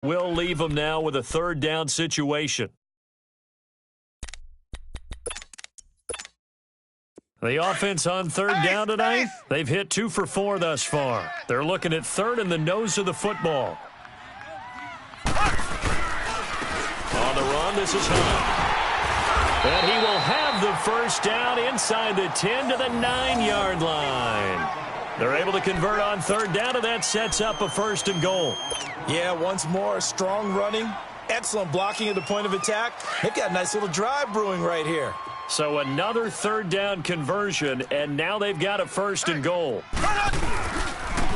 We'll leave them now with a third down situation. The offense on third down tonight, they've hit 2 for 4 thus far. They're looking at third in the nose of the football. On the run, this is Hunt. And he will have the first down inside the 10 to the 9-yard line. They're able to convert on third down, and that sets up a 1st and goal. Yeah, once more, strong running, excellent blocking at the point of attack. They've got a nice little drive brewing right here. So another third down conversion, and now they've got a 1st and goal.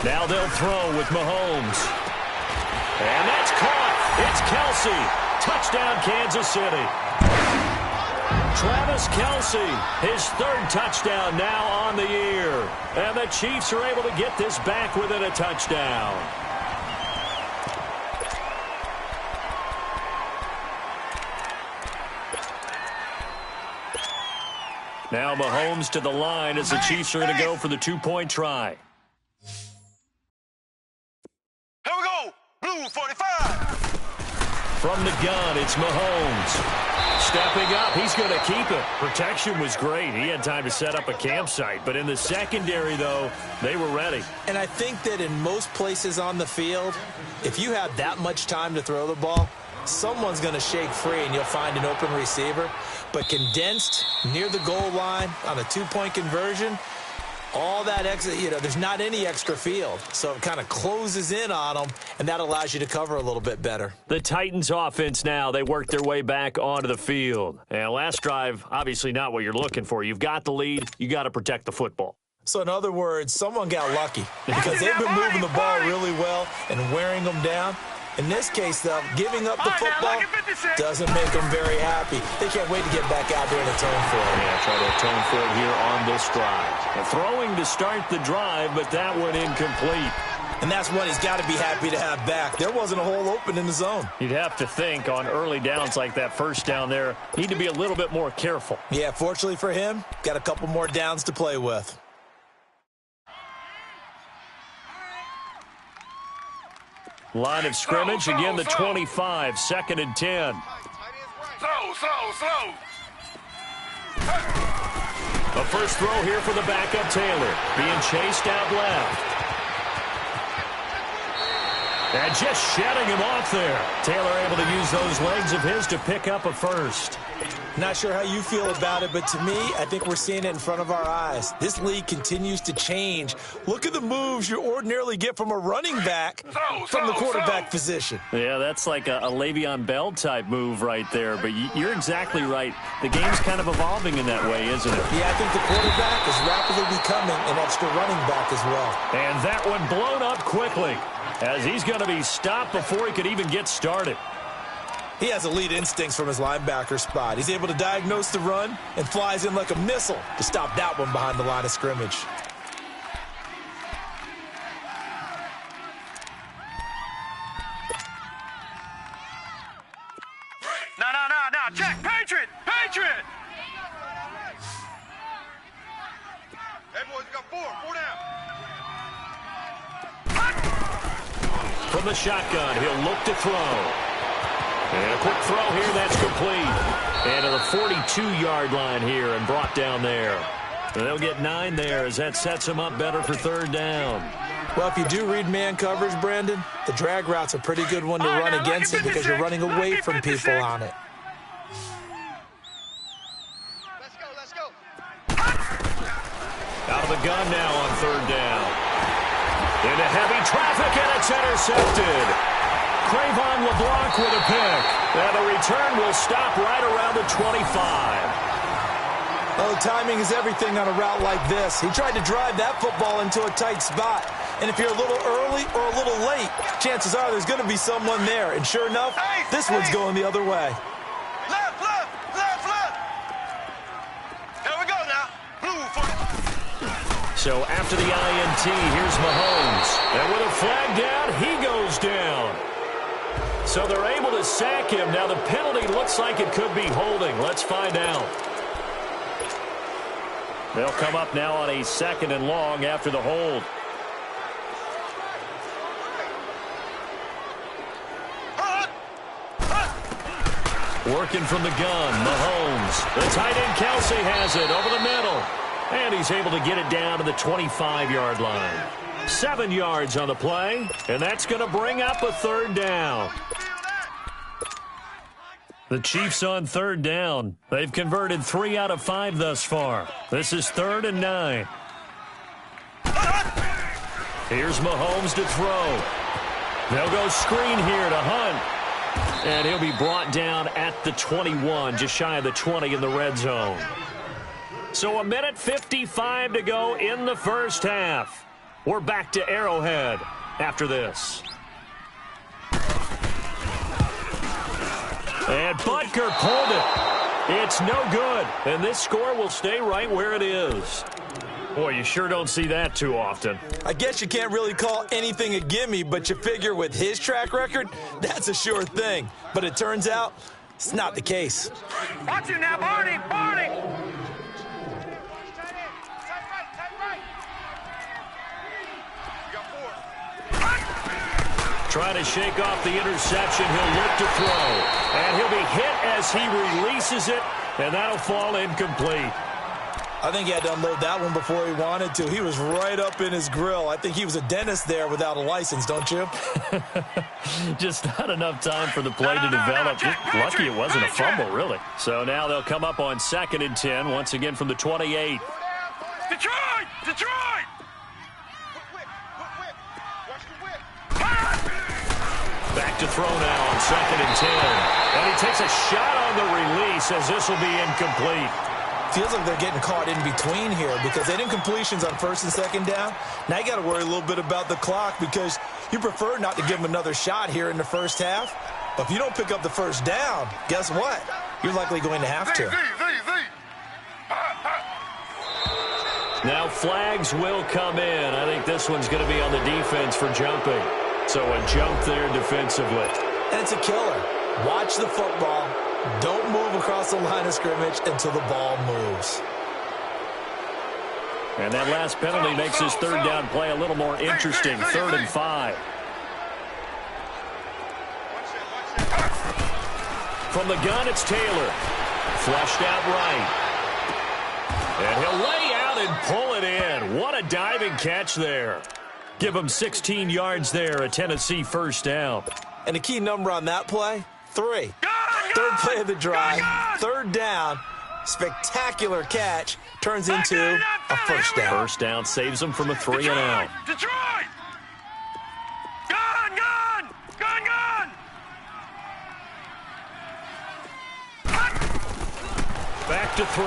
Now they'll throw with Mahomes. And that's caught. It's Kelce. Touchdown, Kansas City. Travis Kelce, his 3rd touchdown now on the year. And the Chiefs are able to get this back within a touchdown. Now Mahomes to the line as the Chiefs are going to go for the 2-point try. Here we go. Blue 45. From the gun, it's Mahomes. Stepping up, he's going to keep it. Protection was great. He had time to set up a campsite. But in the secondary, though, they were ready. And I think that in most places on the field, if you have that much time to throw the ball, someone's going to shake free and you'll find an open receiver. But condensed near the goal line on a 2-point conversion, all that extra, there's not any extra field. So it kind of closes in on them, and that allows you to cover a little bit better. The Titans offense now, they work their way back onto the field. And last drive, obviously not what you're looking for. You've got the lead. You got to protect the football. So in other words, someone got lucky because they've been moving the ball really well and wearing them down. In this case, though, giving up the football doesn't make them very happy. They can't wait to get back out there and atone for it. Yeah, try to atone for it here on this drive. A throwing to start the drive, but that one incomplete. And that's what he's got to be happy to have back. There wasn't a hole open in the zone. You'd have to think on early downs like that first down there, need to be a little bit more careful. Yeah, fortunately for him, got a couple more downs to play with. Line of scrimmage, again the 25, 2nd and 10. Slow. A first throw here for the backup Taylor. Being chased out left. And just shedding him off there. Taylor able to use those legs of his to pick up a 1st. Not sure how you feel about it, but to me, I think we're seeing it in front of our eyes. This league continues to change. Look at the moves you ordinarily get from a running back from the quarterback position. Yeah, that's like a Le'Veon Bell type move right there, but you're exactly right. The game's kind of evolving in that way, isn't it? Yeah, I think the quarterback is rapidly becoming an extra running back as well. And that one blown up quickly as he's going to be stopped before he could even get started. He has elite instincts from his linebacker spot. He's able to diagnose the run and flies in like a missile to stop that one behind the line of scrimmage. No. Check. Patriot. Hey, boys, we got 4 down. From the shotgun, he'll look to throw. And a quick throw here, that's complete. And to the 42-yard line here and brought down there. And they'll get 9 there as that sets them up better for 3rd down. Well, if you do read man coverage, Brandon, the drag route's a pretty good one to run against it because you're running away from people on it. Let's go. Out of the gun now on 3rd down. Into heavy traffic, and it's intercepted. Trayvon LeBlanc with a pick. And the return will stop right around the 25. Oh, timing is everything on a route like this. He tried to drive that football into a tight spot. And if you're a little early or a little late, chances are there's going to be someone there. And sure enough, this one's going the other way. Left. Here we go now. Blue 45. So after the INT, here's Mahomes. And with a flag down, he goes down. So they're able to sack him. Now the penalty looks like it could be holding. Let's find out. They'll come up now on a 2nd and long after the hold. Working from the gun, Mahomes. The tight end, Kelsey, has it over the middle. And he's able to get it down to the 25-yard line. 7 yards on the play, and that's going to bring up a third down. The Chiefs on third down. They've converted 3 out of 5 thus far. This is 3rd and 9. Here's Mahomes to throw. They'll go screen here to Hunt. And he'll be brought down at the 21, just shy of the 20 in the red zone. So 1:55 to go in the first half. We're back to Arrowhead after this. And Butker pulled it. It's no good. And this score will stay right where it is. Boy, you sure don't see that too often. I guess you can't really call anything a gimme, but you figure with his track record, that's a sure thing. But it turns out, it's not the case. Watch you now, Barney! Barney! Trying to shake off the interception. He'll look to throw. And he'll be hit as he releases it, and that'll fall incomplete. I think he had to unload that one before he wanted to. He was right up in his grill. I think he was a dentist there without a license, don't you? Just not enough time for the play to develop. Lucky it wasn't a fumble, really. So now they'll come up on 2nd and 10, once again from the 28. Detroit! Detroit! Back to throw now on 2nd and 10. And he takes a shot on the release as this will be incomplete. Feels like they're getting caught in between here because they didn't completions on 1st and 2nd down. Now you got to worry a little bit about the clock because you prefer not to give them another shot here in the first half. But if you don't pick up the first down, guess what? You're likely going to have to. Now flags will come in. I think this one's going to be on the defense for jumping. So a jump there defensively. And it's a killer. Watch the football. Don't move across the line of scrimmage until the ball moves. And that last penalty makes this third down play a little more interesting. 3rd and 5. From the gun, it's Taylor. Flushed out right. And he'll lay out and pull it in. What a diving catch there. Give him 16 yards there, a Tennessee first down. And the key number on that play, 3. Third play of the drive, 3rd down, spectacular catch, turns into a first down. First down saves them from a 3 and out. Detroit! Gun, gun! Gun, gun! Back to throw.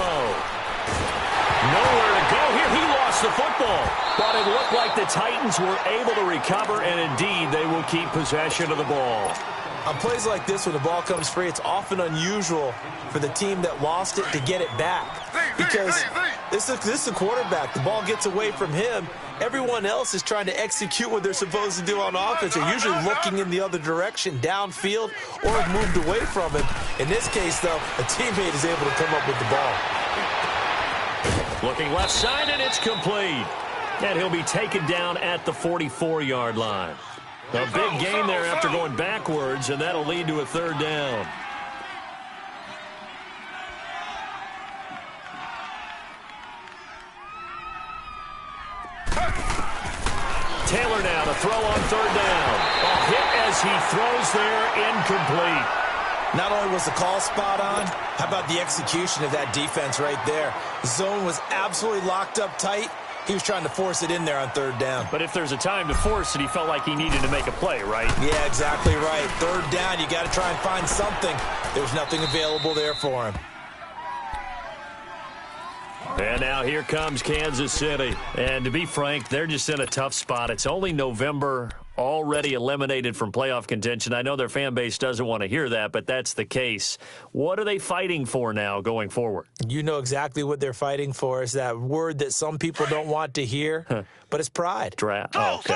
Nowhere to go here. He lost the football. But it looked like the Titans were able to recover, and indeed they will keep possession of the ball. On plays like this, when the ball comes free, it's often unusual for the team that lost it to get it back. Because this is a quarterback. The ball gets away from him. Everyone else is trying to execute what they're supposed to do on offense. They're usually looking in the other direction, downfield, or have moved away from it. In this case, though, a teammate is able to come up with the ball. Looking left side, and it's complete. And he'll be taken down at the 44-yard line. A big gain there after going backwards, and that'll lead to a 3rd down. Taylor now to throw on 3rd down. A hit as he throws there, incomplete. Not only was the call spot on, how about the execution of that defense right there? The zone was absolutely locked up tight. He was trying to force it in there on 3rd down. But if there's a time to force it, he felt like he needed to make a play, right? Yeah, exactly right. 3rd down, you got to try and find something. There's nothing available there for him. And now here comes Kansas City. And to be frank, they're just in a tough spot. It's only November, already eliminated from playoff contention. I know their fan base doesn't want to hear that, but that's the case. What are they fighting for now going forward? You know exactly what they're fighting for. Is that word that some people don't want to hear, but it's pride. Draft. Oh, okay.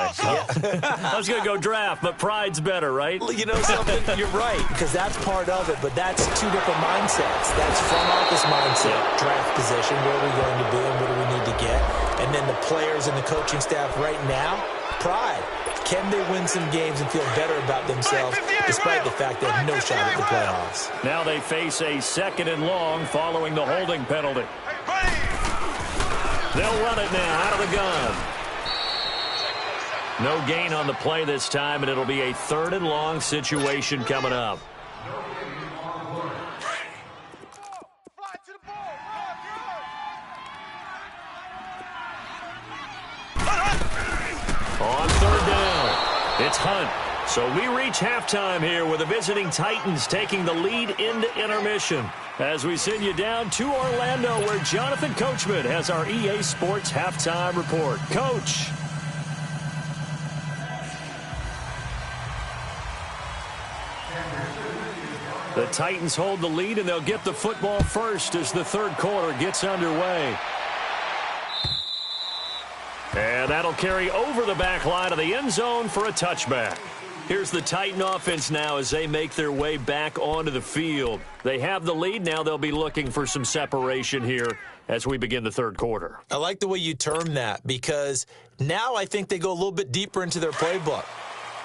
I was going to go draft, but pride's better, right? You know something? You're right, because that's part of it, but that's 2 different mindsets. That's front office mindset, draft position, where are we going to be and what do we need to get? And then the players and the coaching staff right now, pride. Can they win some games and feel better about themselves despite the fact they have no shot at the playoffs? Now they face a 2nd and long following the holding penalty. They'll run it now out of the gun. No gain on the play this time, and it'll be a 3rd and long situation coming up. On 3rd down, it's Hunt. So we reach halftime here with the visiting Titans taking the lead into intermission. As we send you down to Orlando, where Jonathan Coachman has our EA Sports halftime report. Coach. The Titans hold the lead, and they'll get the football first as the 3rd quarter gets underway. And that'll carry over the back line of the end zone for a touchback. Here's the Titan offense now as they make their way back onto the field. They have the lead. Now they'll be looking for some separation here as we begin the 3rd quarter. I like the way you term that, because now I think they go a little bit deeper into their playbook.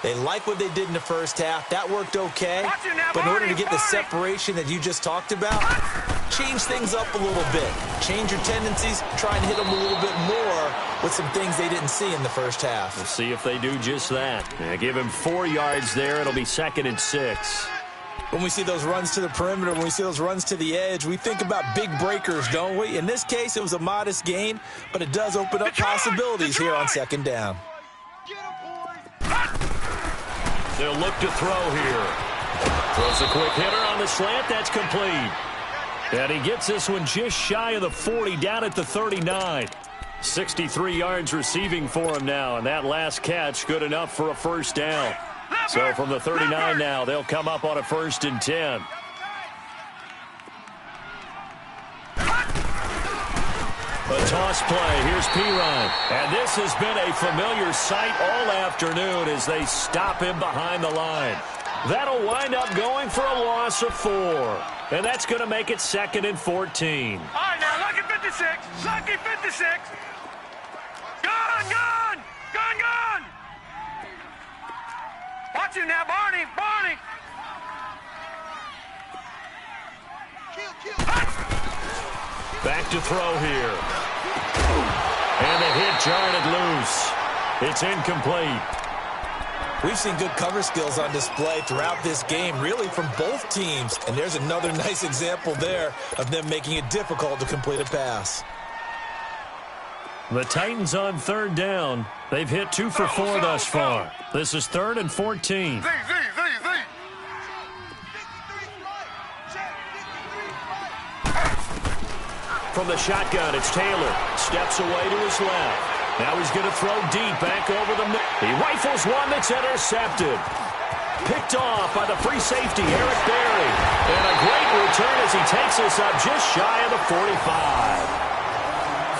They like what they did in the first half. That worked okay. But in order to get the separation that you just talked about, change things up a little bit. Change your tendencies. Try and hit them a little bit more with some things they didn't see in the first half. We'll see if they do just that. Give him 4 yards there. It'll be 2nd and 6. When we see those runs to the perimeter, when we see those runs to the edge, we think about big breakers, don't we? In this case, it was a modest gain, but it does open up possibilities here on 2nd down. They'll look to throw here. Throws a quick hitter on the slant. That's complete. And he gets this one just shy of the 40, down at the 39. 63 yards receiving for him now, and that last catch good enough for a 1st down. So from the 39 now, they'll come up on a 1st and 10. A toss play. Here's Perine. And this has been a familiar sight all afternoon as they stop him behind the line. That'll wind up going for a loss of 4. And that's going to make it 2nd and 14. All right, now, lucky 56. Lucky 56. Gun, gun. Gun, gun. Watch him now, Barney. Barney. Back to throw here. And the hit jarred it loose. It's incomplete. We've seen good cover skills on display throughout this game, really from both teams. And there's another nice example there of them making it difficult to complete a pass. The Titans on 3rd down. They've hit 2 for 4 thus far. This is 3rd and 14. From the shotgun, it's Taylor. Steps away to his left. Now he's going to throw deep back over the middle. He rifles one that's intercepted. Picked off by the free safety, Eric Berry. And a great return as he takes us up just shy of the 45.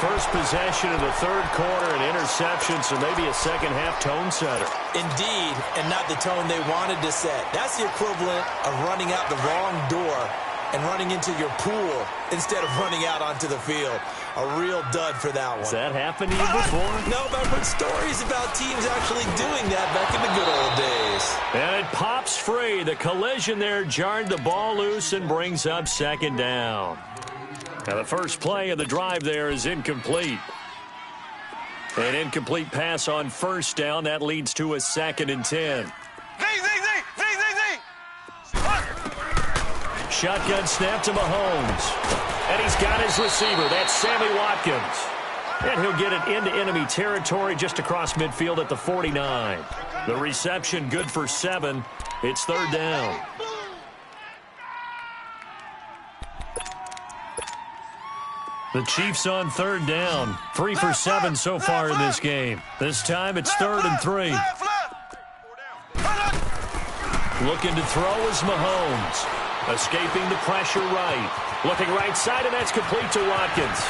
First possession of the 3rd quarter, an interception, so maybe a 2nd half tone setter. Indeed, and not the tone they wanted to set. That's the equivalent of running out the wrong door and running into your pool instead of running out onto the field. A real dud for that one. Has that happened to you before? No, but I've heard stories about teams actually doing that back in the good old days. And it pops free. The collision there jarred the ball loose and brings up 2nd down. Now the first play of the drive there is incomplete. An incomplete pass on 1st down. That leads to a 2nd and 10. Shotgun snap to Mahomes. And he's got his receiver. That's Sammy Watkins. And he'll get it into enemy territory just across midfield at the 49. The reception good for 7. It's 3rd down. The Chiefs on 3rd down. 3 for 7 so far in this game. This time it's 3rd and 3. Looking to throw is Mahomes. Escaping the pressure right. Looking right side, and that's complete to Watkins.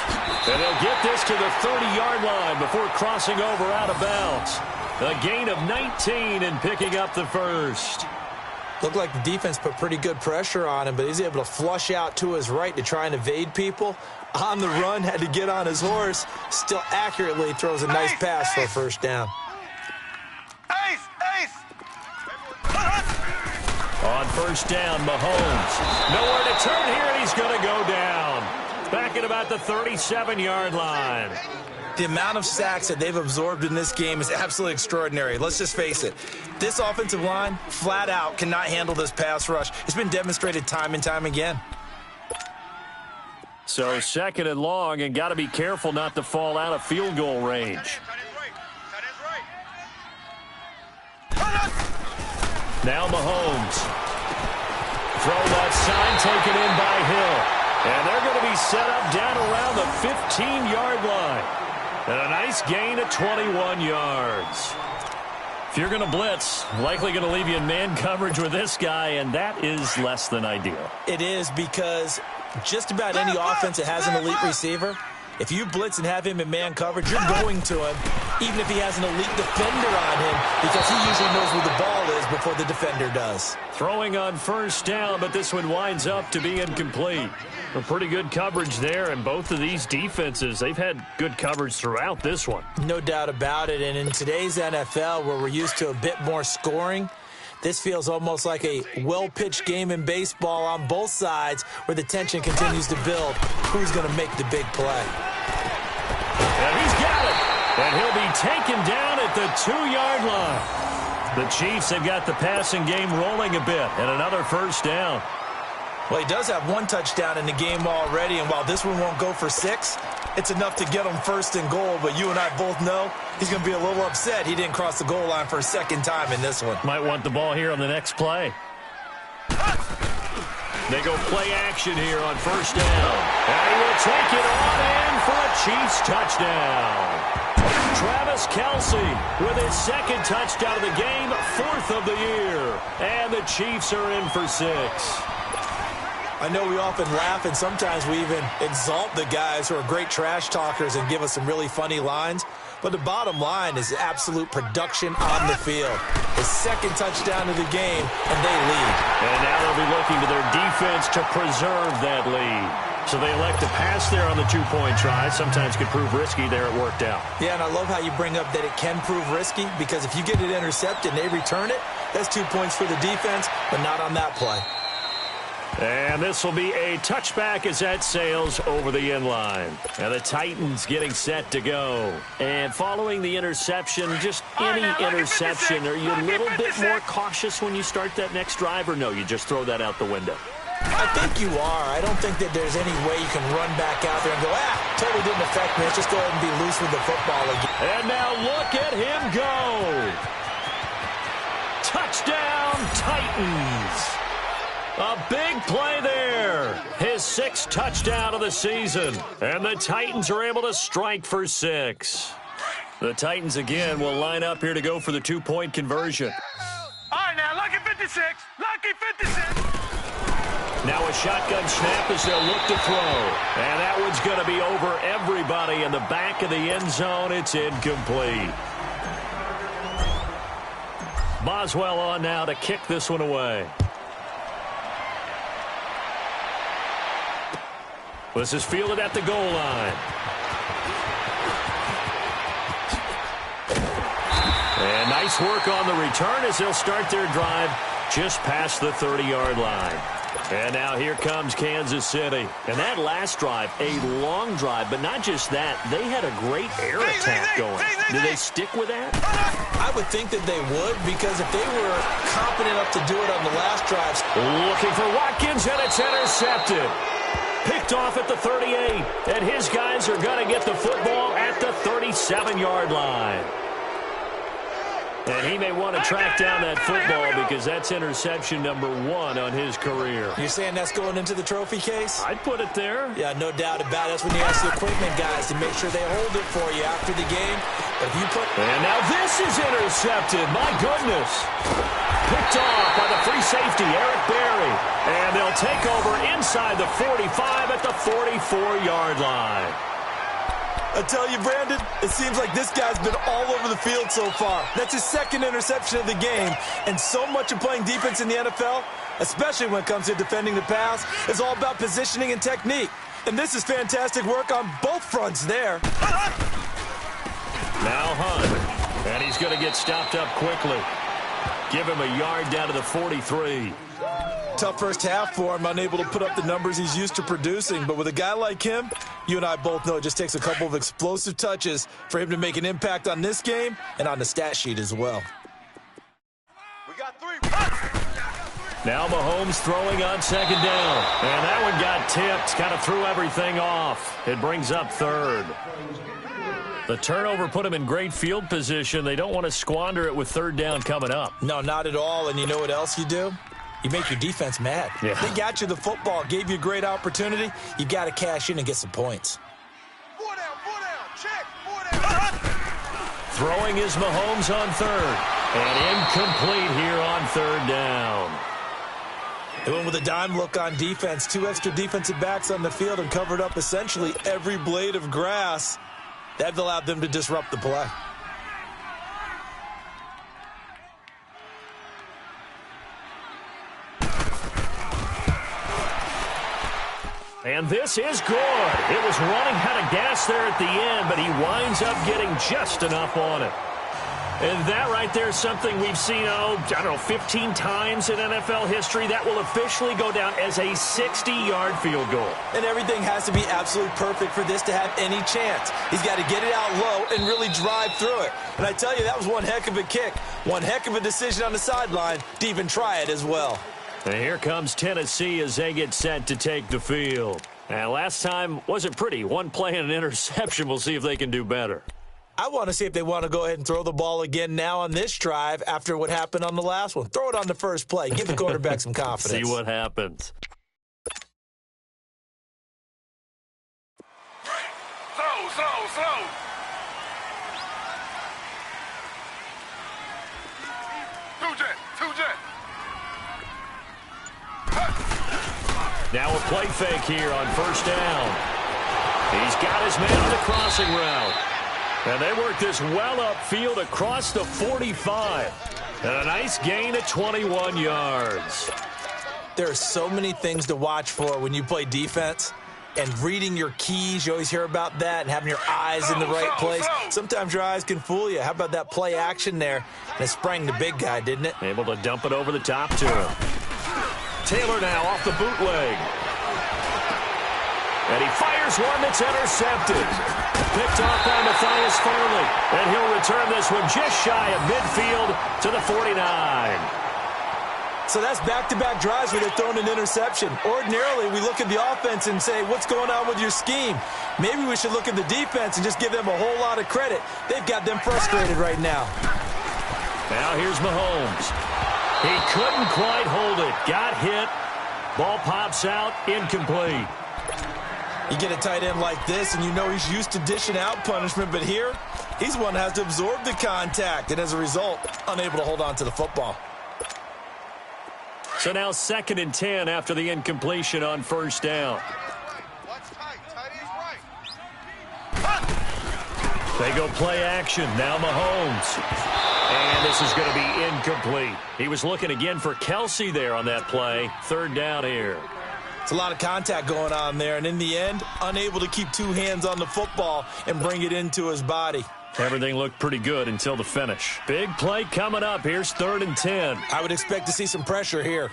And he'll get this to the 30-yard line before crossing over out of bounds. A gain of 19 and picking up the 1st. Looked like the defense put pretty good pressure on him, but he's able to flush out to his right to try and evade people. On the run, had to get on his horse. Still accurately throws a nice pass for a 1st down. Ace! on first down. Mahomes. Nowhere to turn here, and he's going to go down. Back at about the 37-yard line. The amount of sacks that they've absorbed in this game is absolutely extraordinary. Let's just face it. This offensive line, flat out, cannot handle this pass rush. It's been demonstrated time and time again. So second and long, and got to be careful not to fall out of field goal range. Now Mahomes. Throw left side, taken in by Hill. And they're going to be set up down around the 15-yard line. And a nice gain of 21 yards. If you're going to blitz, likely going to leave you in man coverage with this guy, and that is less than ideal. It is, because just about any offense that has an elite receiver, if you blitz and have him in man coverage, you're going to him, even if he has an elite defender on him, because he usually knows where the ball is before the defender does. Throwing on first down, but this one winds up to be incomplete. A pretty good coverage there, and both of these defenses, they've had good coverage throughout this one. No doubt about it, and in today's NFL, where we're used to a bit more scoring, this feels almost like a well-pitched game in baseball on both sides, where the tension continues to build. Who's going to make the big play? And he's got it, and he'll be taken down at the 2-yard line. The Chiefs have got the passing game rolling a bit, and another first down. Well, he does have one touchdown in the game already, and while this one won't go for 6, it's enough to get him first and goal. But you and I both know he's going to be a little upset he didn't cross the goal line for a second time in this one. Might want the ball here on the next play. They go play action here on first down. And he will take it on in for a Chiefs touchdown. Travis Kelce with his second touchdown of the game, 4th of the year. And the Chiefs are in for 6. I know we often laugh, and sometimes we even exalt the guys who are great trash talkers and give us some really funny lines. But the bottom line is absolute production on the field. His second touchdown of the game, and they lead. And now they'll be looking to their defense to preserve that lead. So they elect to pass there on the 2-point try. Sometimes could prove risky. There it worked out. Yeah, and I love how you bring up that it can prove risky, because if you get it intercepted and they return it, that's 2 points for the defense, but not on that play. And this will be a touchback as that sails over the end line. And the Titans getting set to go. And following the interception, just any interception, are you a little bit more cautious when you start that next drive, or no, you just throw that out the window? I think you are. I don't think that there's any way you can run back out there and go, totally didn't affect me. Let's just go ahead and be loose with the football again. And now look at him go. Touchdown, Titans. A big play there. His 6th touchdown of the season. And the Titans are able to strike for 6. The Titans again will line up here to go for the 2-point conversion. All right, now, lucky 56. Lucky 56. Now a shotgun snap as they'll look to throw. And that one's going to be over everybody in the back of the end zone. It's incomplete. Boswell on now to kick this one away. This is fielded at the goal line. And nice work on the return as they'll start their drive just past the 30-yard line. And now here comes Kansas City. And that last drive, a long drive, but not just that. They had a great air attack going. Do they stick with that? I would think that they would, because if they were competent enough to do it on the last drives. Looking for Watkins, and it's intercepted. Picked off at the 38, and his guys are going to get the football at the 37-yard line. And he may want to track down that football because that's interception number 1 on his career. You're saying that's going into the trophy case? I'd put it there. Yeah, no doubt about it. That's when you ask the equipment guys to make sure they hold it for you after the game. But if you put... And now this is intercepted. My goodness. Picked off by the free safety, Eric Berry. And they'll take over inside the 45 at the 44-yard line. I tell you, Brandon, it seems like this guy's been all over the field so far. That's his 2nd interception of the game. And so much of playing defense in the NFL, especially when it comes to defending the pass, is all about positioning and technique. And this is fantastic work on both fronts there. Now Hunt. And he's going to get stopped up quickly. Give him a yard down to the 43. Tough first half for him, unable to put up the numbers he's used to producing. But with a guy like him, you and I both know it just takes a couple of explosive touches for him to make an impact on this game and on the stat sheet as well. We got 3. Now Mahomes throwing on second down. And that one got tipped, kind of threw everything off. It brings up third. The turnover put him in great field position. They don't want to squander it with third down coming up. No, not at all. And you know what else you do? You make your defense mad. Yeah. They got you the football, gave you a great opportunity. You got to cash in and get some points. 4 down, check, 4 down. Throwing is Mahomes on third. And incomplete here on third down. They went with a dime look on defense. 2 extra defensive backs on the field and covered up essentially every blade of grass. That allowed them to disrupt the play. And this is good. It was running out of gas there at the end, but he winds up getting just enough on it. And that right there is something we've seen, 15 times in NFL history. That will officially go down as a 60-yard field goal. And everything has to be absolutely perfect for this to have any chance. He's got to get it out low and really drive through it. And I tell you, that was one heck of a kick. One heck of a decision on the sideline to even try it as well. And here comes Tennessee as they get set to take the field. And last time wasn't pretty. One play and an interception. We'll see if they can do better. I want to see if they want to go ahead and throw the ball again now on this drive after what happened on the last one. Throw it on the first play. Give the quarterback some confidence. See what happens. Slow. Two jet. Now a play fake here on first down. He's got his man on the crossing route. And they work this well upfield across the 45. And a nice gain of 21 yards. There are so many things to watch for when you play defense. And reading your keys, you always hear about that, and having your eyes in the right place. Sometimes your eyes can fool you. How about that play action there? And it sprang the big guy, didn't it? Able to dump it over the top to him. Taylor now off the bootleg. And he fires one that's intercepted. Picked off by Matthias Farley. And he'll return this one just shy of midfield to the 49. So that's back-to-back drives where they're throwing an interception. Ordinarily, we look at the offense and say, what's going on with your scheme? Maybe we should look at the defense and just give them a whole lot of credit. They've got them frustrated right now. Now here's Mahomes. He couldn't quite hold it. Got hit. Ball pops out. Incomplete. You get a tight end like this, and you know he's used to dishing out punishment, but here, he's one that has to absorb the contact, and as a result, unable to hold on to the football. So now 2nd and 10 after the incompletion on first down. Watch tight is right. They go play action. Now Mahomes. And this is going to be incomplete. He was looking again for Kelsey there on that play. 3rd down here. It's a lot of contact going on there, and in the end, unable to keep 2 hands on the football and bring it into his body. Everything looked pretty good until the finish. Big play coming up. Here's 3rd and 10. I would expect to see some pressure here.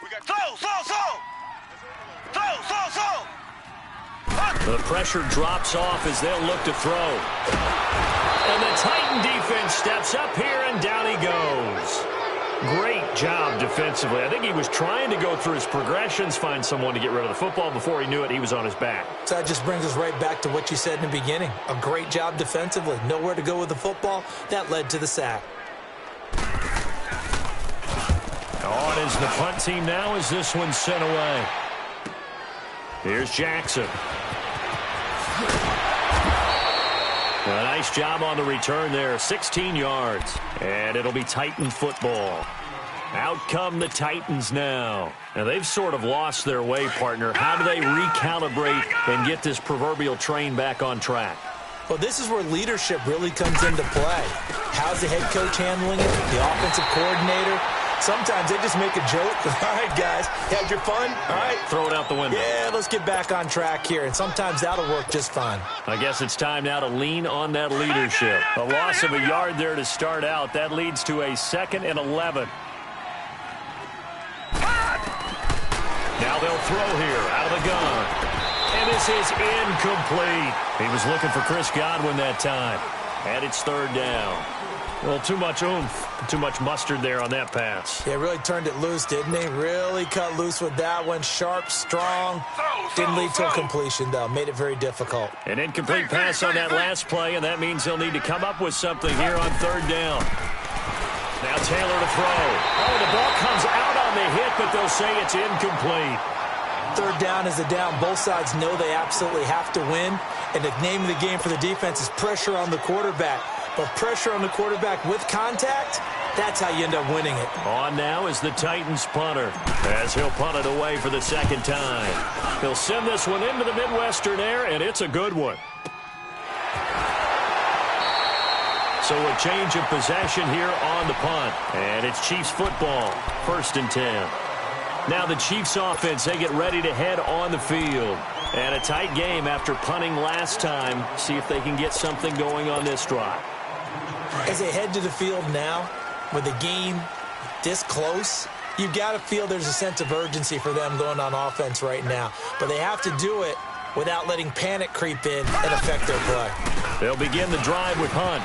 We got slow. The pressure drops off as they'll look to throw. And the Titan defense steps up here, and down he goes. Great job defensively. I think he was trying to go through his progressions, find someone to get rid of the football. Before he knew it, he was on his back. So that just brings us right back to what you said in the beginning. A great job defensively. Nowhere to go with the football. That led to the sack. On is the punt team now as this one's sent away. Here's Jackson. A nice job on the return there, 16 yards. And it'll be Titan football. Out come the Titans now. Now they've sort of lost their way, partner. How do they recalibrate and get this proverbial train back on track? Well, this is where leadership really comes into play. How's the head coach handling it? The offensive coordinator? Sometimes they just make a joke. All right, guys, had your fun? All right. Throw it out the window. Yeah, let's get back on track here. And sometimes that'll work just fine. I guess it's time now to lean on that leadership. A loss of a yard there to start out. That leads to a 2nd and 11. Now they'll throw here out of the gun. And this is incomplete. He was looking for Chris Godwin that time. And it's third down. Well, too much oomph, too much mustard there on that pass. Yeah, really turned it loose, didn't he? Really cut loose with that one. Sharp, strong. Didn't lead to a completion, though. Made it very difficult. An incomplete pass on that last play, and that means they'll need to come up with something here on third down. Now Taylor to throw. Oh, the ball comes out on the hit, but they'll say it's incomplete. Third down is a down. Both sides know they absolutely have to win. And the name of the game for the defense is pressure on the quarterback. But pressure on the quarterback with contact, that's how you end up winning it. On now is the Titans punter, as he'll punt it away for the second time. He'll send this one into the Midwestern air, and it's a good one. So a change of possession here on the punt. And it's Chiefs football, 1st and 10. Now the Chiefs offense, they get ready to head on the field. And a tight game after punting last time. See if they can get something going on this drive. As they head to the field now, with the game this close, you've got to feel there's a sense of urgency for them going on offense right now. But they have to do it without letting panic creep in and affect their play. They'll begin the drive with Hunt.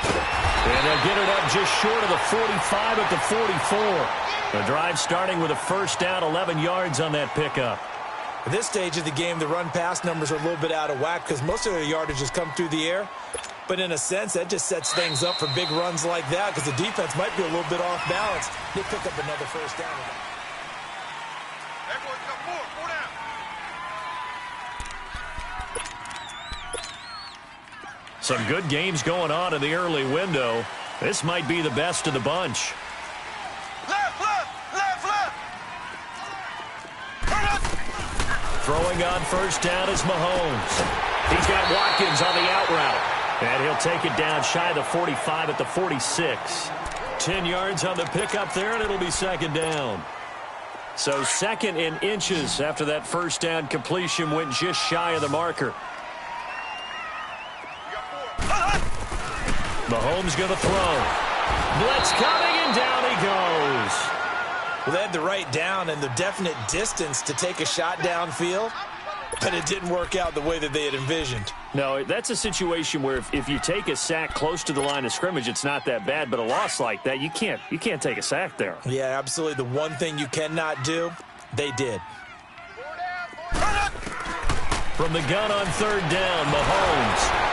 And they'll get it up just short of the 45 at the 44. The drive starting with a first down, 11 yards on that pickup. At this stage of the game, the run-pass numbers are a little bit out of whack because most of their yardage has come through the air. But in a sense, that just sets things up for big runs like that because the defense might be a little bit off balance. They pick up another first down. Some good games going on in the early window. This might be the best of the bunch. Throwing on first down is Mahomes. He's got Watkins on the out route. And he'll take it down shy of the 45 at the 46. 10 yards on the pickup there, and it'll be second down. So second in inches after that first down completion went just shy of the marker. Mahomes going to throw. Blitz coming, and down he goes. Well, they had the right down and the definite distance to take a shot downfield, but it didn't work out the way that they had envisioned. No, that's a situation where if you take a sack close to the line of scrimmage, it's not that bad, but a loss like that, you can't take a sack there. Yeah, absolutely. The one thing you cannot do, they did. From the gun on third down, Mahomes.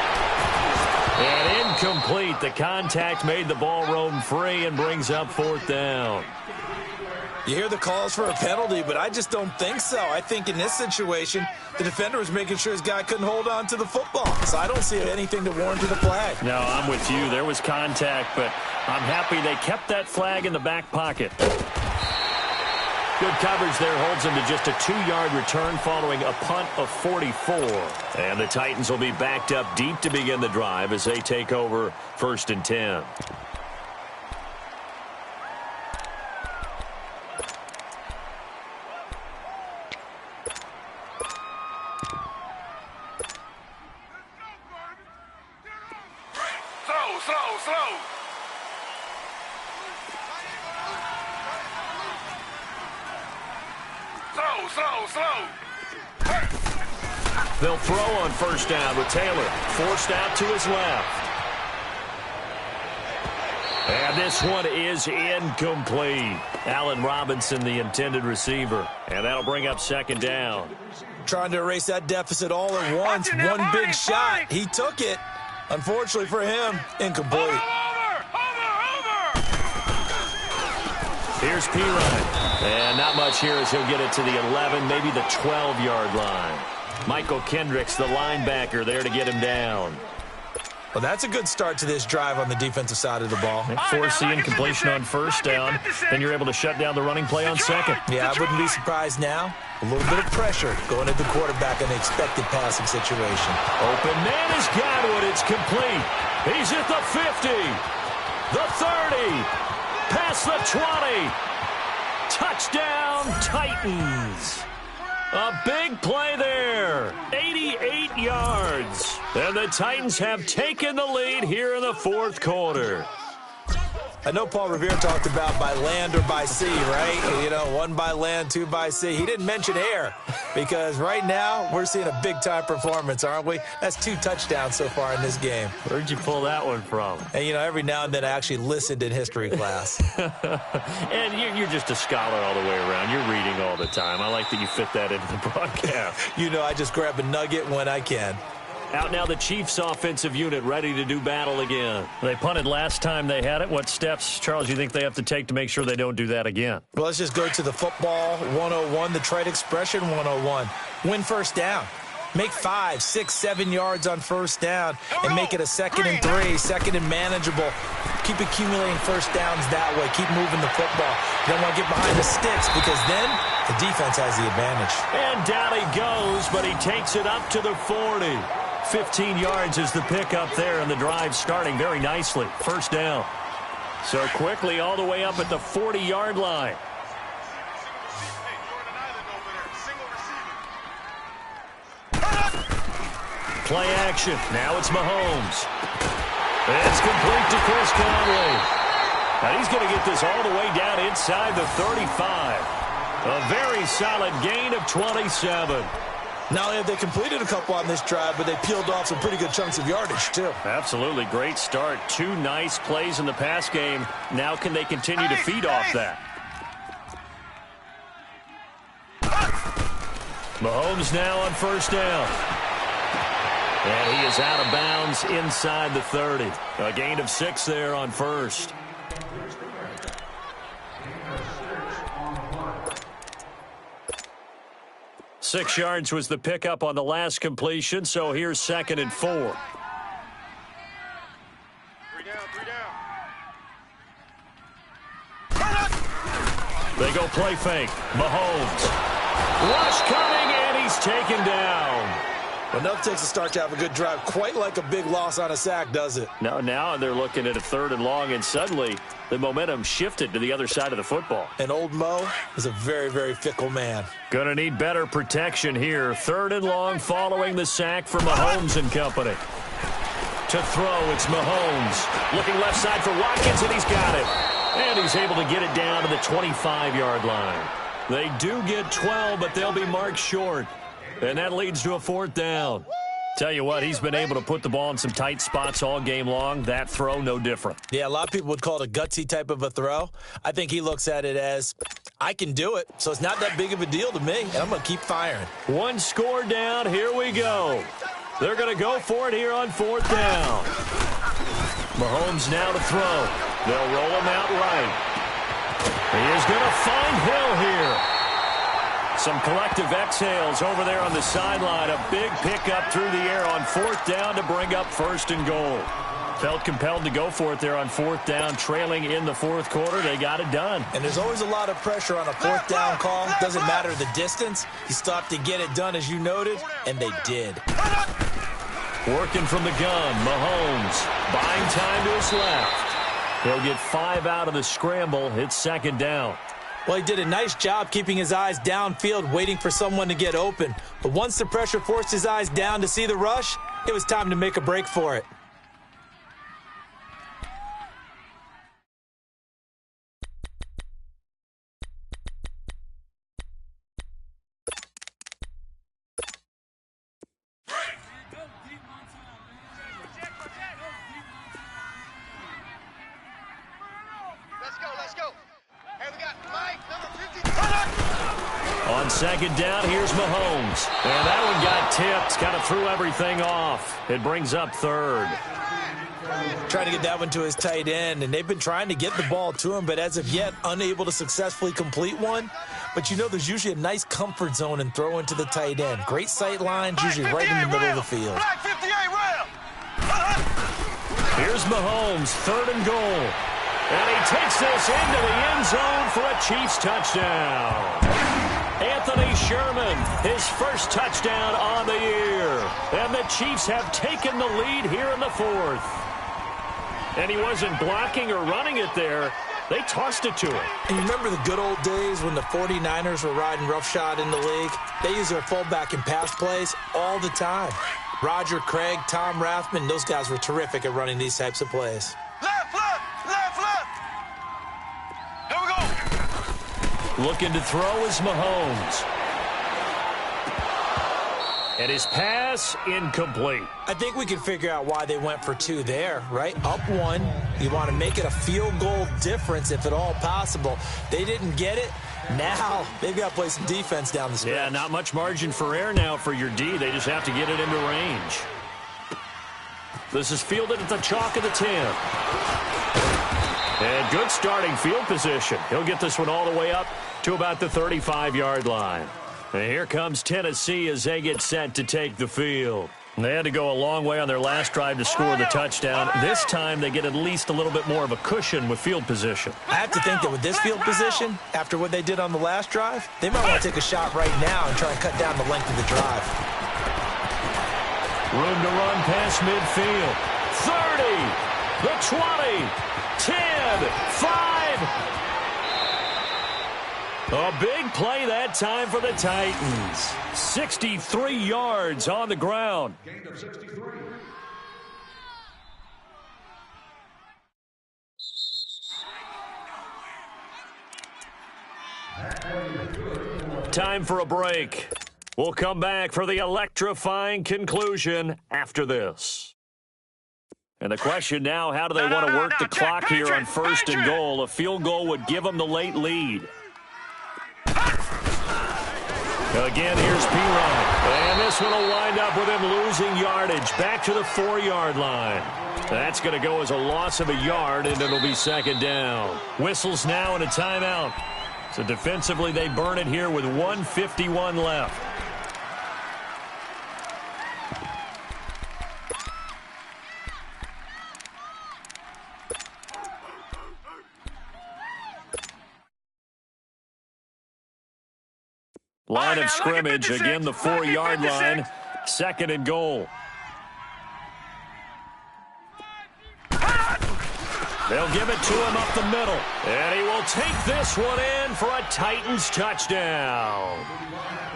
And incomplete. The contact made the ball roam free and brings up fourth down. You hear the calls for a penalty, but I just don't think so. I think in this situation, the defender was making sure his guy couldn't hold on to the football. So I don't see anything to warrant a flag. No, I'm with you. There was contact, but I'm happy they kept that flag in the back pocket. Good coverage there holds him to just a 2-yard return following a punt of 44. And the Titans will be backed up deep to begin the drive as they take over 1st and 10. They'll throw on first down with Taylor. Forced out to his left. And this one is incomplete. Allen Robinson, the intended receiver. And that'll bring up second down. Trying to erase that deficit all at once. One big shot. He took it. Unfortunately for him, incomplete. Here's Pirine. And not much here as he'll get it to the 11, maybe the 12-yard line. Michael Kendricks, the linebacker, there to get him down. Well, that's a good start to this drive on the defensive side of the ball. Force the incompletion on first down, then you're able to shut down the running play on second. Yeah, I wouldn't be surprised now. A little bit of pressure going at the quarterback in an expected passing situation. Open man is Godwin. It's complete. He's at the 50, the 30, past the 20. Touchdown, Titans. A big play there. 88 yards. And the Titans have taken the lead here in the fourth quarter. I know Paul Revere talked about by land or by sea, right? You know, 1 by land, 2 by sea. He didn't mention air because right now we're seeing a big-time performance, aren't we? That's 2 touchdowns so far in this game. Where'd you pull that one from? And, you know, every now and then I actually listened in history class. And you're just a scholar all the way around. You're reading all the time. I like that you fit that into the broadcast. You know, I just grab a nugget when I can. Out now the Chiefs offensive unit ready to do battle again. They punted last time they had it. What steps, Charles, you think they have to take to make sure they don't do that again? Well, let's just go to the football 101, the trade expression 101. Win first down. Make 5, 6, 7 yards on first down and make it a 2nd and 3, 2nd and manageable. Keep accumulating first downs that way. Keep moving the football. You don't want to get behind the sticks because then the defense has the advantage. And down he goes, but he takes it up to the 40. 15 yards is the pickup there, and the drive starting very nicely. First down. So quickly all the way up at the 40-yard line. Play action. Now it's Mahomes. It's complete to Chris Conley. And he's going to get this all the way down inside the 35. A very solid gain of 27. Not only have they completed a couple on this drive, but they peeled off some pretty good chunks of yardage, too. Absolutely. Great start. 2 nice plays in the pass game. Now can they continue to feed off that? Mahomes now on first down. And he is out of bounds inside the 30. A gain of 6 there on first. Six yards was the pickup on the last completion, so here's 2nd and 4. 3 down. They go play fake. Mahomes. Rush coming, and he's taken down. Enough takes a start to have a good drive. Quite like a big loss on a sack, does it? Now they're looking at a 3rd and long, and suddenly the momentum shifted to the other side of the football. And old Mo is a very, very fickle man. Going to need better protection here. 3rd and long following the sack for Mahomes and company. To throw, it's Mahomes. Looking left side for Watkins, and he's got it. And he's able to get it down to the 25-yard line. They do get 12, but they'll be marked short. And that leads to a 4th down. Tell you what, he's been able to put the ball in some tight spots all game long. That throw, no different. Yeah, a lot of people would call it a gutsy type of a throw. I think he looks at it as, I can do it, so it's not that big of a deal to me, and I'm going to keep firing. 1 score down. Here we go. They're going to go for it here on 4th down. Mahomes now to throw. They'll roll him out right. He is going to find Hill here. Some collective exhales over there on the sideline. A big pickup through the air on 4th down to bring up 1st and goal. Felt compelled to go for it there on 4th down, trailing in the 4th quarter. They got it done. And there's always a lot of pressure on a 4th down call. Doesn't matter the distance. You still have to get it done, as you noted, and they did. Working from the gun, Mahomes buying time to his left. He'll get 5 out of the scramble. It's 2nd down. Well, he did a nice job keeping his eyes downfield, waiting for someone to get open. But once the pressure forced his eyes down to see the rush, it was time to make a break for it. Let's go. Hey, we got Mike, number 50. On 2nd down, here's Mahomes. And that one got tipped, kind of threw everything off. It brings up 3rd. Trying to get that one to his tight end, and they've been trying to get the ball to him, but as of yet, unable to successfully complete one. But you know there's usually a nice comfort zone in throwing to the tight end. Great sight lines, usually right in the middle of the field. Black 58 rail. Here's Mahomes, 3rd and goal. And he takes this into the end zone for a Chiefs touchdown. Anthony Sherman, his first touchdown on the year. And the Chiefs have taken the lead here in the 4th. And he wasn't blocking or running it there. They tossed it to him. And you remember the good old days when the 49ers were riding roughshod in the league? They use their fullback in pass plays all the time. Roger Craig, Tom Rathman, those guys were terrific at running these types of plays. Left, left, left, left. Looking to throw is Mahomes. And his pass incomplete. I think we can figure out why they went for 2 there, right? Up 1. You want to make it a field goal difference if at all possible. They didn't get it. Now they've got to play some defense down the stretch. Yeah, not much margin for error now for your D. They just have to get it into range. This is fielded at the chalk of the 10. And good starting field position. He'll get this one all the way up to about the 35-yard line. And here comes Tennessee as they get set to take the field. They had to go a long way on their last drive to score the touchdown. This time they get at least a little bit more of a cushion with field position. I have to think that with this field position, after what they did on the last drive, they might want to take a shot right now and try and cut down the length of the drive. Room to run past midfield. 30, the 20, 10, 5. A big play that time for the Titans. 63 yards on the ground. Gain of 63. Time for a break. We'll come back for the electrifying conclusion after this. And the question now, how do they want to work the clock here on 1st and goal? A field goal would give them the late lead. Again, here's Perine. And this one will wind up with him losing yardage back to the 4-yard line. That's going to go as a loss of a yard, and it'll be 2nd down. Whistles now and a timeout. So defensively, they burn it here with 1:51 left. Line of scrimmage, again the 4-yard line, 2nd and goal. They'll give it to him up the middle. And he will take this one in for a Titans touchdown.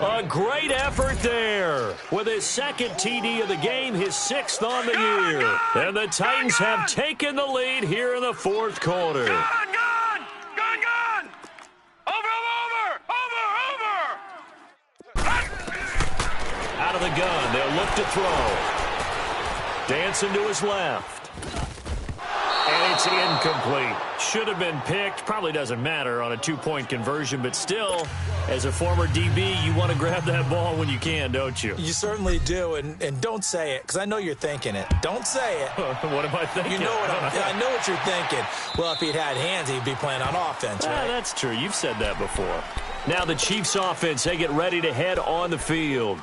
A great effort there. With his 2nd TD of the game, his 6th on the year. And the Titans have taken the lead here in the 4th quarter. Out of the gun, they'll look to throw. Dancing to his left. And it's incomplete. Should have been picked. Probably doesn't matter on a 2-point conversion, but still, as a former DB, you want to grab that ball when you can, don't you? You certainly do, and don't say it, because I know you're thinking it. Don't say it. What am I thinking? You know I know what you're thinking. Well, if he'd had hands, he'd be playing on offense, right? That's true. You've said that before. Now the Chiefs offense, they get ready to head on the field.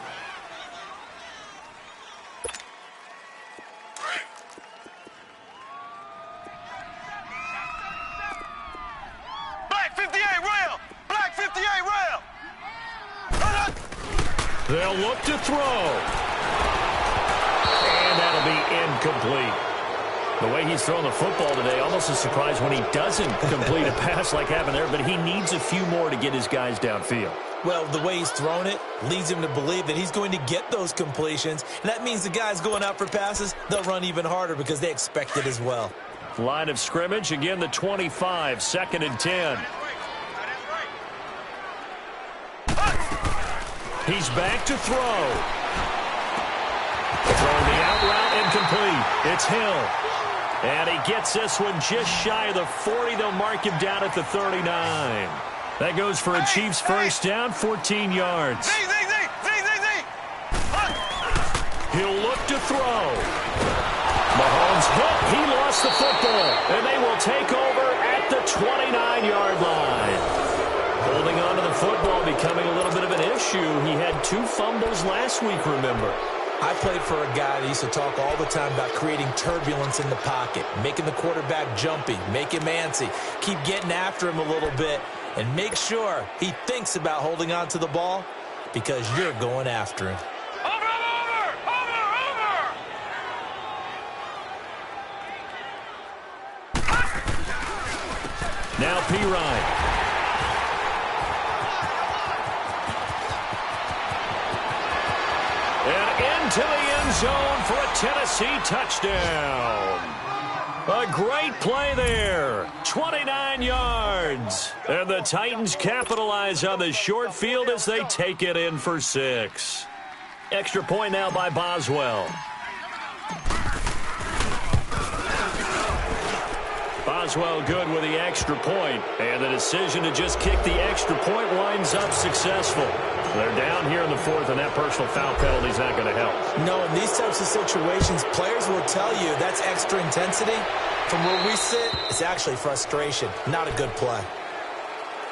They'll look to throw. And that'll be incomplete. The way he's throwing the football today, almost a surprise when he doesn't complete a pass like happened there, but he needs a few more to get his guys downfield. Well, the way he's thrown it leads him to believe that he's going to get those completions. And that means the guys going out for passes, they'll run even harder because they expect it as well. Line of scrimmage, again the 25, 2nd and 10. He's back to throw. Throwing the out route incomplete. It's Hill. And he gets this one just shy of the 40. They'll mark him down at the 39. That goes for a Chiefs first down, 14 yards. He'll look to throw. Mahomes hit. He lost the football. And they will take over at the 29-yard line. Holding on to the football becoming a little bit of an issue. He had 2 fumbles last week, remember. I played for a guy that used to talk all the time about creating turbulence in the pocket, making the quarterback jumpy, make him antsy, keep getting after him a little bit, and make sure he thinks about holding on to the ball because you're going after him. Now Perine. And into the end zone for a Tennessee touchdown. A great play there. 29 yards. And the Titans capitalize on the short field as they take it in for 6. Extra point now by Boswell. Boswell good with the extra point, and the decision to just kick the extra point winds up successful. They're down here in the 4th, and that personal foul penalty is not going to help. No, in these types of situations, players will tell you that's extra intensity. From where we sit, it's actually frustration. Not a good play.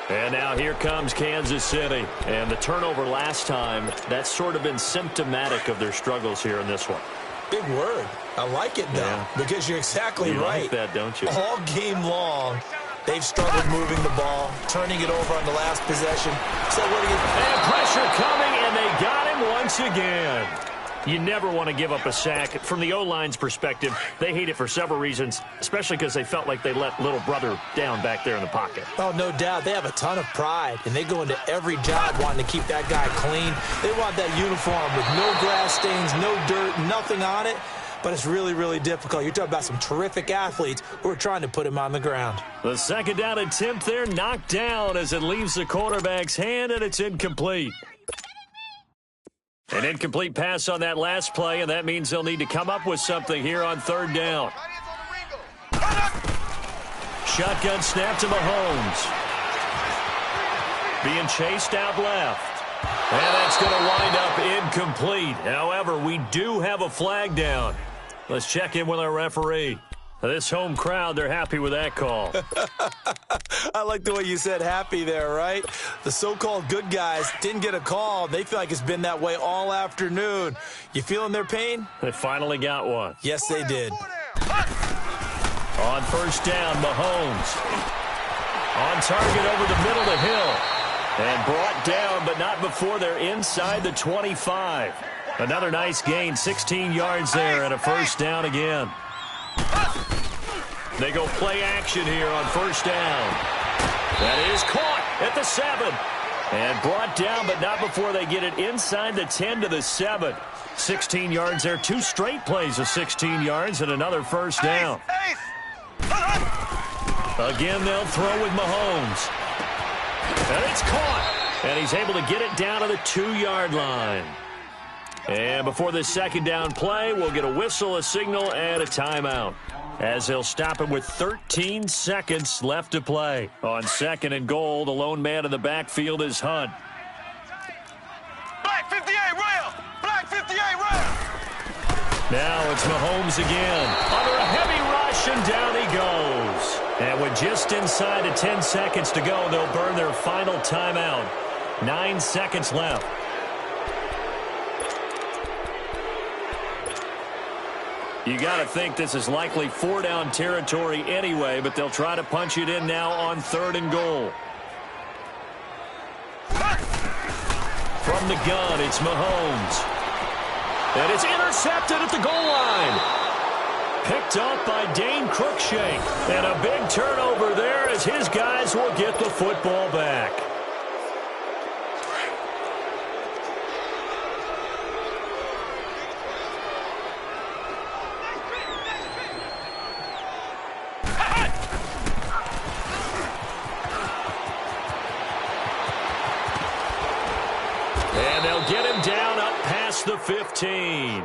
And now here comes Kansas City. And the turnover last time, that's sort of been symptomatic of their struggles here in this one. Big word. I like it, though, because you're exactly right. You like that, don't you? All game long, they've struggled moving the ball, turning it over on the last possession. So what do you think? And pressure coming, and they got him once again. You never want to give up a sack. From the O-line's perspective, they hate it for several reasons, especially because they felt like they let little brother down back there in the pocket. Oh, no doubt. They have a ton of pride, and they go into every job wanting to keep that guy clean. They want that uniform with no grass stains, no dirt, nothing on it. But it's really, really difficult. You're talking about some terrific athletes who are trying to put him on the ground. The second down attempt there knocked down as it leaves the quarterback's hand, and it's incomplete. An incomplete pass on that last play, and that means they'll need to come up with something here on 3rd down. Shotgun snap to Mahomes. Being chased out left. And that's going to wind up incomplete. However, we do have a flag down. Let's check in with our referee. This home crowd, they're happy with that call. I like the way you said happy there, right? The so-called good guys didn't get a call. They feel like it's been that way all afternoon. You feeling their pain? They finally got one. Yes, they did. On 1st down, Mahomes. On target over the middle to Hill. And brought down, but not before they're inside the 25. Another nice gain, 16 yards there, and a 1st down again. They go play action here on 1st down. That is caught at the 7. And brought down, but not before they get it inside the 10 to the 7. 16 yards there, 2 straight plays of 16 yards, and another 1st down. Again, they'll throw with Mahomes. And it's caught. And he's able to get it down to the 2-yard line. And before this 2nd down play, we'll get a whistle, a signal, and a timeout, as they'll stop him with 13 seconds left to play. On 2nd and goal, the lone man in the backfield is Hunt. Black 58, rail! Black 58, rail! Now it's Mahomes again. Under a heavy rush, and down he goes. And with just inside of 10 seconds to go, they'll burn their final timeout. 9 seconds left. You got to think this is likely 4-down territory anyway, but they'll try to punch it in now on 3rd and goal. From the gun, it's Mahomes. And it's intercepted at the goal line. Picked up by Dane Cruikshank. And a big turnover there as his guys will get the football back. And they'll get him down up past the 15.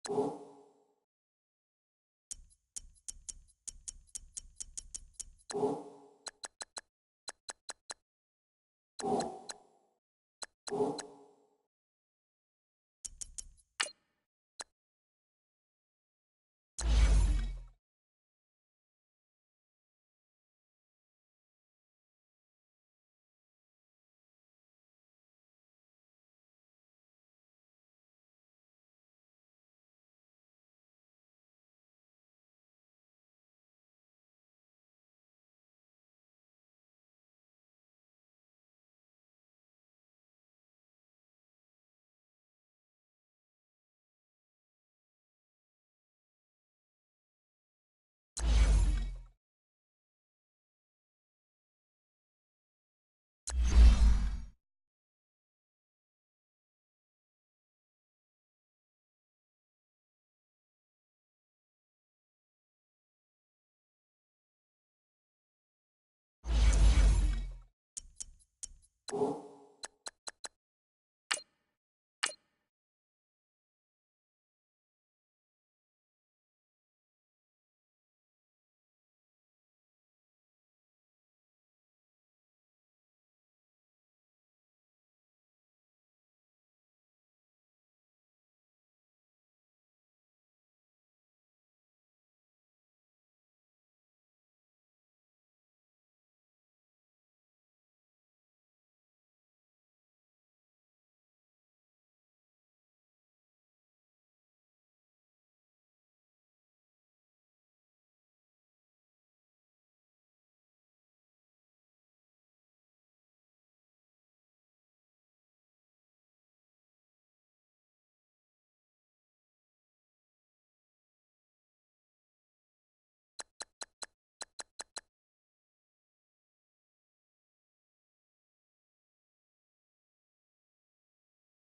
you.